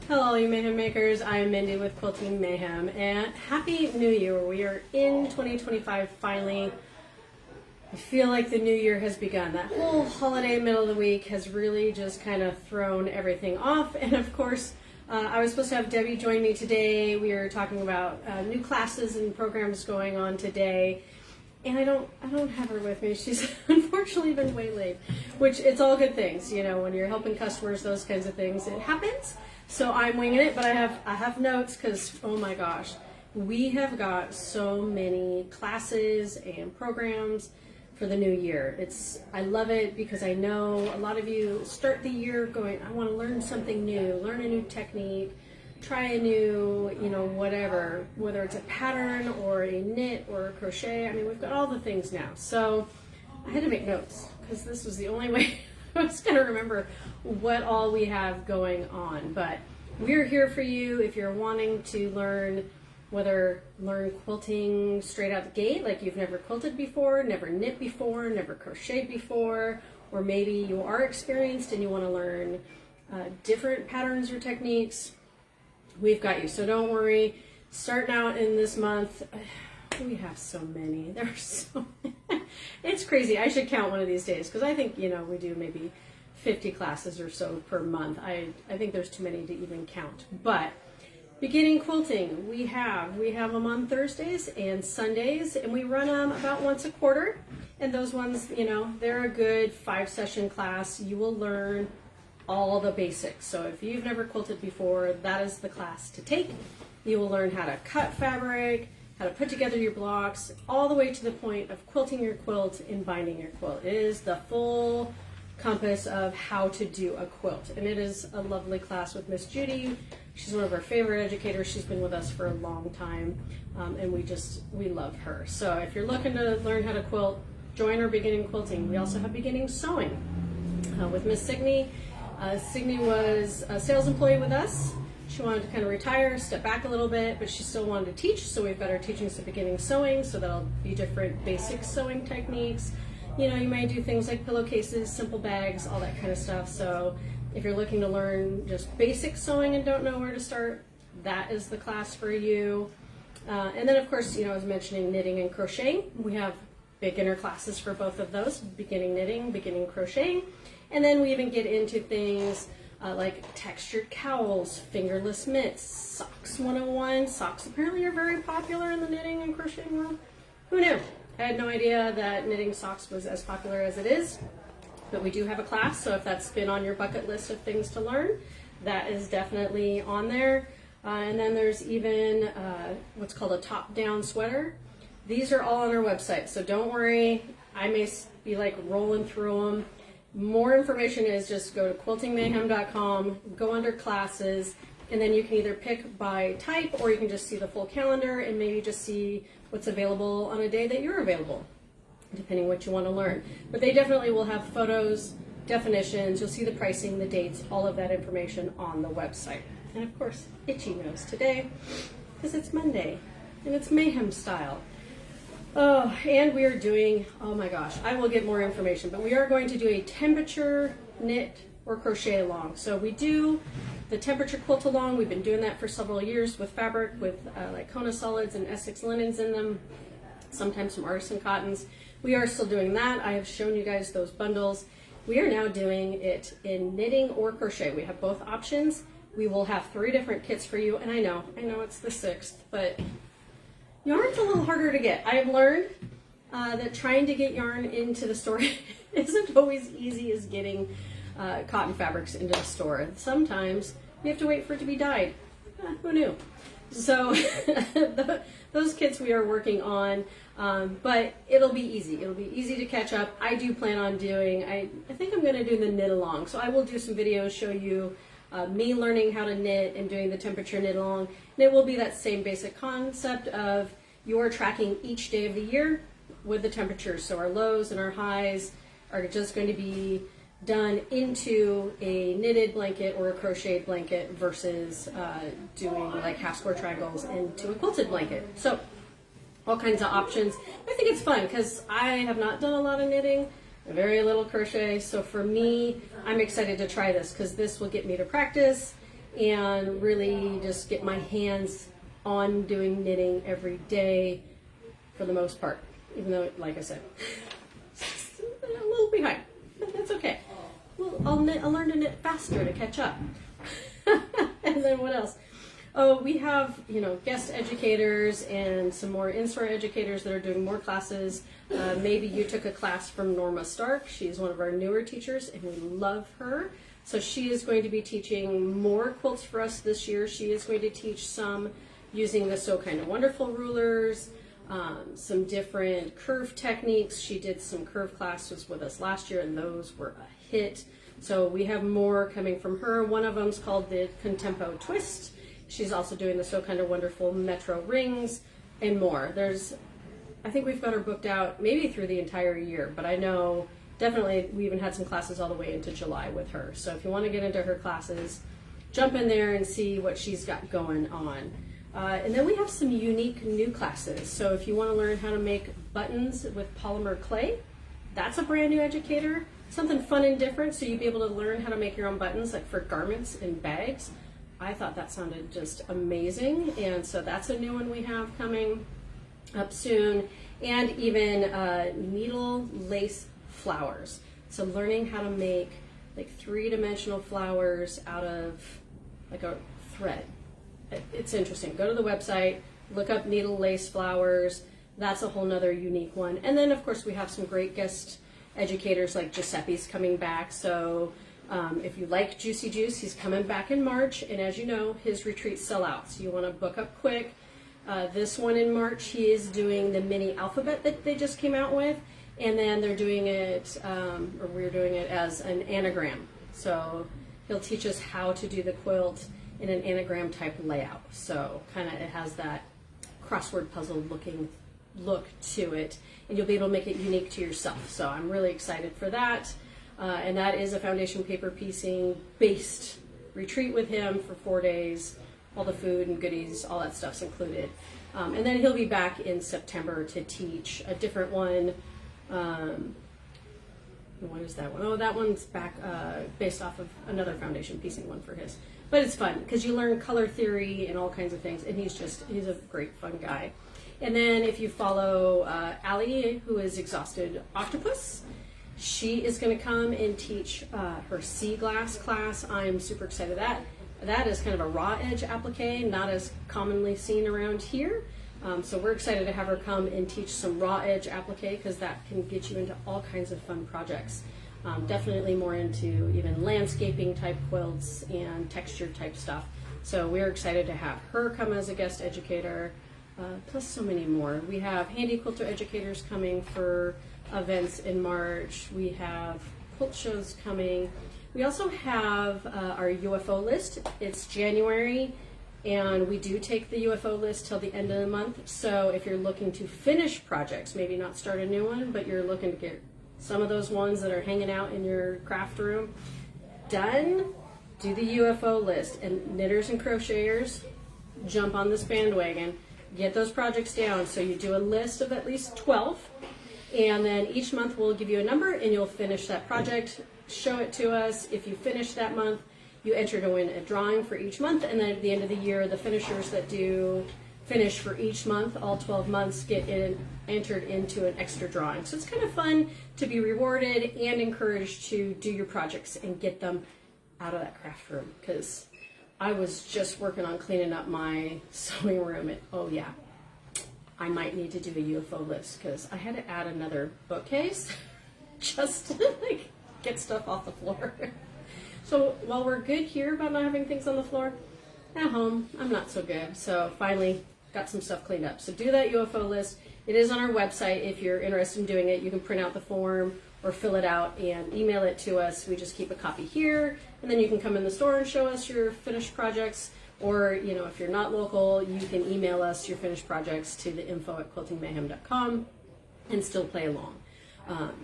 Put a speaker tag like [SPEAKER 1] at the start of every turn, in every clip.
[SPEAKER 1] Hello, you Mayhem Makers. I'm Mindy with Quilting Mayhem, and Happy New Year. We are in 2025 finally. I feel like the new year has begun. That whole holiday middle of the week has really just kind of thrown everything off. And of course, I was supposed to have Debbie join me today. We were talking about new classes and programs going on today. And I don't have her with me. She's unfortunately been waylaid, which it's all good things. You know, when you're helping customers, those kinds of things, it happens. So I'm winging it, but I have notes because, oh my gosh, we have got so many classes and programs for the new year. I love it because I know a lot of you start the year going, I want to learn something new, learn a new technique, try a new, whatever, whether it's a pattern or a knit or a crochet. I mean, we've got all the things now. So I had to make notes because this was the only way I was going to remember what all we have going on. But we're here for you if you're wanting to learn quilting straight out the gate, like you've never quilted before, never knit before, never crocheted before, or maybe you are experienced and you want to learn different patterns or techniques. We've got you. So don't worry. Starting out in this month, we have so many. There's so many. It's crazy. I should count one of these days because I think, we do maybe 50 classes or so per month. I think there's too many to even count. But beginning quilting, we have them on Thursdays and Sundays, and we run them about once a quarter. And those ones, they're a good 5-session class. You will learn all the basics. So if you've never quilted before, that is the class to take. You will learn how to cut fabric, how to put together your blocks, all the way to the point of quilting your quilt and binding your quilt. It is the full compass of how to do a quilt. And it is a lovely class with Miss Judy. She's one of our favorite educators. She's been with us for a long time, and we love her. So if you're looking to learn how to quilt, join our beginning quilting. We also have beginning sewing with Miss Signey. Signey was a sales employee with us. She wanted to kind of retire, step back a little bit, but she still wanted to teach, so we've got her teaching some beginning sewing, so that'll be different basic sewing techniques. You might do things like pillowcases, simple bags, all that kind of stuff. So if you're looking to learn just basic sewing and don't know where to start, that is the class for you. And then of course, I was mentioning knitting and crocheting. We have beginner classes for both of those, beginning knitting, beginning crocheting. And then we even get into things like textured cowls, fingerless mitts, socks 101. Socks apparently are very popular in the knitting and crocheting world. Who knew? I had no idea that knitting socks was as popular as it is, but we do have a class, so if that's been on your bucket list of things to learn, that is definitely on there. And then there's even what's called a top-down sweater. These are all on our website, so don't worry. I may be like rolling through them. More information is just go to quiltingmayhem.com, go under classes, and then you can either pick by type or you can just see the full calendar and maybe just see what's available on a day that you're available, depending what you want to learn. But they definitely will have photos, definitions, you'll see the pricing, the dates, all of that information on the website. And of course, Itchy knows today because it's Monday and it's Mayhem style. Oh, and we are doing, oh my gosh, I will get more information, but we are going to do a temperature knit or crochet along. So we do the temperature quilt along. We've been doing that for several years with fabric, with like Kona solids and Essex linens in them, sometimes some artisan cottons. We are still doing that. I have shown you guys those bundles. We are now doing it in knitting or crochet. We have both options. We will have 3 different kits for you, and I know it's the 6th, but yarn's a little harder to get. I have learned that trying to get yarn into the store isn't always easy as getting cotton fabrics into the store. Sometimes you have to wait for it to be dyed. Who knew? So those kits we are working on, but it'll be easy. It'll be easy to catch up. I do plan on doing, I think I'm going to do the knit along. So I will do some videos, show you me learning how to knit and doing the temperature knit along. And it will be that same basic concept of you're tracking each day of the year with the temperatures. So our lows and our highs are just going to be done into a knitted blanket or a crocheted blanket versus doing like half square triangles into a quilted blanket. So all kinds of options. I think it's fun because I have not done a lot of knitting, very little crochet. So for me, I'm excited to try this because this will get me to practice and really just get my hands on doing knitting every day for the most part, even though, like I said, a little behind, but that's okay. Well, I'll learn to knit faster to catch up. And then what else? Oh, we have, guest educators and some more in-store educators that are doing more classes. Maybe you took a class from Norma Stark. She's one of our newer teachers, and we love her. So she is going to be teaching more quilts for us this year. She is going to teach some using the So Kind of Wonderful rulers, some different curve techniques. She did some curve classes with us last year, and those were a hit. So we have more coming from her. One of them is called the Contempo Twist. She's also doing the So Kind of Wonderful Metro rings and more. I think we've got her booked out maybe through the entire year, but I know definitely we even had some classes all the way into July with her. So if you want to get into her classes, jump in there and see what she's got going on. And then we have some unique new classes. So if you want to learn how to make buttons with polymer clay, that's a brand new educator. Something fun and different, so you'd be able to learn how to make your own buttons, like for garments and bags. I thought that sounded just amazing, and so that's a new one we have coming up soon. And even needle lace flowers. So learning how to make like 3-dimensional flowers out of like a thread. It's interesting. Go to the website, look up needle lace flowers. That's a whole nother unique one. And then of course we have some great guest educators like Giuseppe's coming back. So if you like Juicy Juice, he's coming back in March, and as you know, his retreats sell out, so you want to book up quick. This one in March, he is doing the mini alphabet that they just came out with, and then they're doing it, or we're doing it as an anagram. So he'll teach us how to do the quilt in an anagram type layout. So kind of it has that crossword puzzle looking look to it, and you'll be able to make it unique to yourself. So I'm really excited for that. And that is a foundation paper piecing based retreat with him for 4 days. All the food and goodies, all that stuff's included. And then he'll be back in September to teach a different one. What is that one? Oh, that one's back based off of another foundation piecing one for his. But it's fun because you learn color theory and all kinds of things, and he's a great fun guy. And then if you follow Allie, who is Exhausted Octopus, she is going to come and teach her sea glass class. I'm super excited. That is kind of a raw edge applique, not as commonly seen around here. So we're excited to have her come and teach some raw edge applique because that can get you into all kinds of fun projects. Definitely more into even landscaping type quilts and texture type stuff. So we're excited to have her come as a guest educator, plus so many more. We have handy quilter educators coming for events in March. We have quilt shows coming. We also have our UFO list. It's January, and we do take the UFO list till the end of the month. So if you're looking to finish projects, maybe not start a new one, but you're looking to get some of those ones that are hanging out in your craft room done, do the UFO list. And knitters and crocheters, jump on this bandwagon. Get those projects down. So you do a list of at least 12. And then each month we'll give you a number and you'll finish that project, show it to us. If you finish that month, you enter to win a drawing for each month, and then at the end of the year, the finishers that do finish for each month, all 12 months, get entered into an extra drawing. So it's kind of fun to be rewarded and encouraged to do your projects and get them out of that craft room, because I was just working on cleaning up my sewing room, and oh yeah, I might need to do a UFO list because I had to add another bookcase just to like get stuff off the floor. So while we're good here about not having things on the floor, at home I'm not so good. So finally got some stuff cleaned up. So do that UFO list. It is on our website. If you're interested in doing it, you can print out the form or fill it out and email it to us. We just keep a copy here, and then you can come in the store and show us your finished projects. Or, you know, if you're not local, you can email us your finished projects to the info@quiltingmayhem.com and still play along.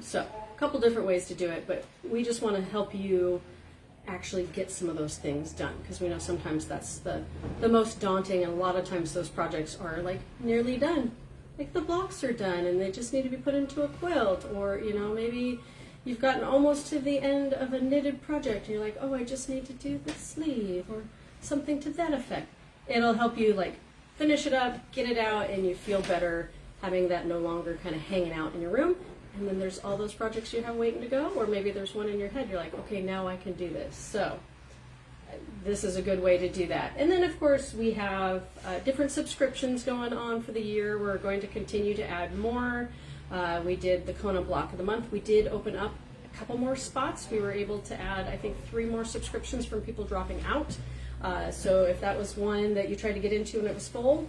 [SPEAKER 1] So a couple different ways to do it, but we just want to help you actually get some of those things done, because we know sometimes that's the most daunting, and a lot of times those projects are like nearly done. Like the blocks are done and they just need to be put into a quilt, or, you know, maybe you've gotten almost to the end of a knitted project and you're like, oh, I just need to do the sleeve or something to that effect. It'll help you like finish it up, get it out, and you feel better having that no longer kind of hanging out in your room. And then there's all those projects you have waiting to go, or maybe there's one in your head, you're like, okay, now I can do this. So this is a good way to do that. And then of course we have different subscriptions going on for the year. We're going to continue to add more. We did the Kona block of the month. We did open up a couple more spots. We were able to add, I think, 3 more subscriptions from people dropping out. So if that was one that you tried to get into and it was full,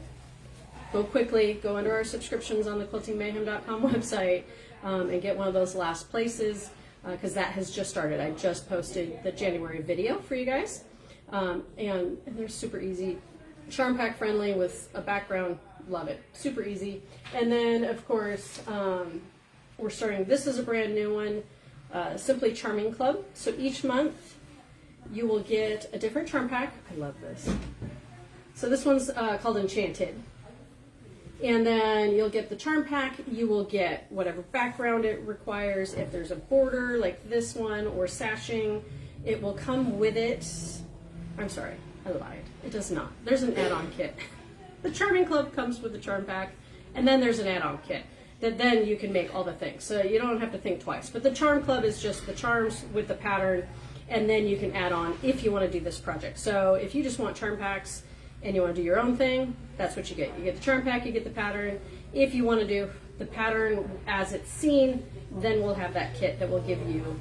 [SPEAKER 1] go quickly, go under our subscriptions on the quiltingmayhem.com website and get one of those last places, because that has just started. I just posted the January video for you guys. And they're super easy, charm pack friendly with a background. Love it, super easy. And then of course we're starting, this is a brand new one, Simply Charming Club. So each month you will get a different charm pack. I love this. So this one's called Enchanted. And then you'll get the charm pack. You will get whatever background it requires. If there's a border like this one or sashing, it will come with it. I'm sorry, I lied. It does not. There's an add-on kit. The Charming Club comes with the charm pack, and then there's an add-on kit that then you can make all the things. So you don't have to think twice. But the Charm Club is just the charms with the pattern, and then you can add on if you want to do this project. So if you just want charm packs and you want to do your own thing, that's what you get. You get the charm pack, you get the pattern. If you want to do the pattern as it's seen, then we'll have that kit that will give you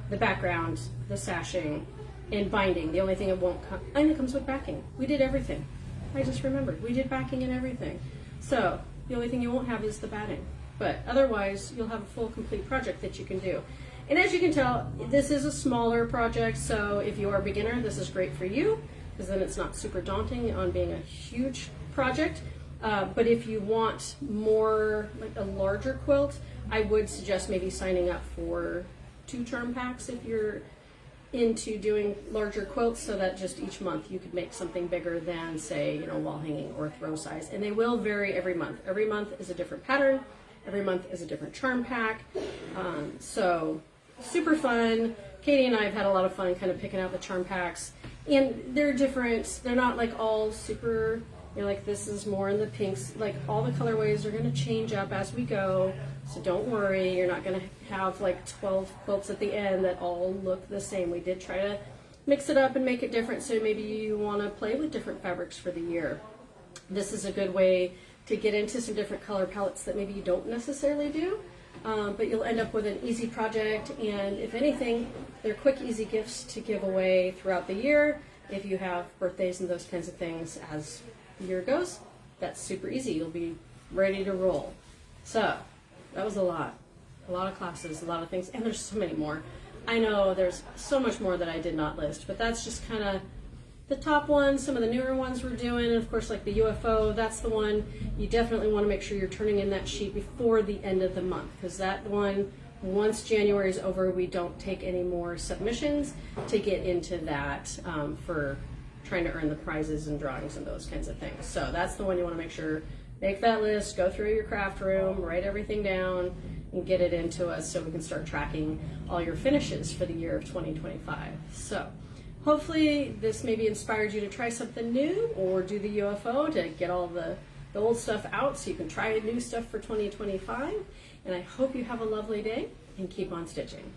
[SPEAKER 1] the background, the sashing, and binding. The only thing it won't come, and it comes with backing. We did everything. I just remembered. We did backing and everything. So the only thing you won't have is the batting. But otherwise, you'll have a full, complete project that you can do. And as you can tell, this is a smaller project, so if you are a beginner, this is great for you, because then it's not super daunting on being a huge project. But if you want more, like a larger quilt, I would suggest maybe signing up for 2 charm packs if you're into doing larger quilts, so that just each month you could make something bigger than, say, you know, wall hanging or throw size. And they will vary every month. Every month is a different pattern. Every month is a different charm pack. So super fun. Katie and I have had a lot of fun kind of picking out the charm packs, and they're different. They're not like all super, you know, like this is more in the pinks. Like all the colorways are going to change up as we go, so don't worry. You're not going to have like 12 quilts at the end that all look the same. We did try to mix it up and make it different, so maybe you want to play with different fabrics for the year. This is a good way to get into some different color palettes that maybe you don't necessarily do. But you'll end up with an easy project, and if anything, they're quick, easy gifts to give away throughout the year. If you have birthdays and those kinds of things as the year goes, that's super easy. You'll be ready to roll. So that was a lot of classes, a lot of things, and there's so many more. I know there's so much more that I did not list, but that's just kind of the top ones. Some of the newer ones we're doing, and of course like the UFO, that's the one you definitely want to make sure you're turning in that sheet before the end of the month, because that one, once January is over, we don't take any more submissions to get into that for trying to earn the prizes and drawings and those kinds of things. So that's the one you want to make sure, make that list, go through your craft room, write everything down, and get it into us so we can start tracking all your finishes for the year of 2025. So hopefully this maybe inspired you to try something new or do the UFO to get all the old stuff out so you can try new stuff for 2025. And I hope you have a lovely day and keep on stitching.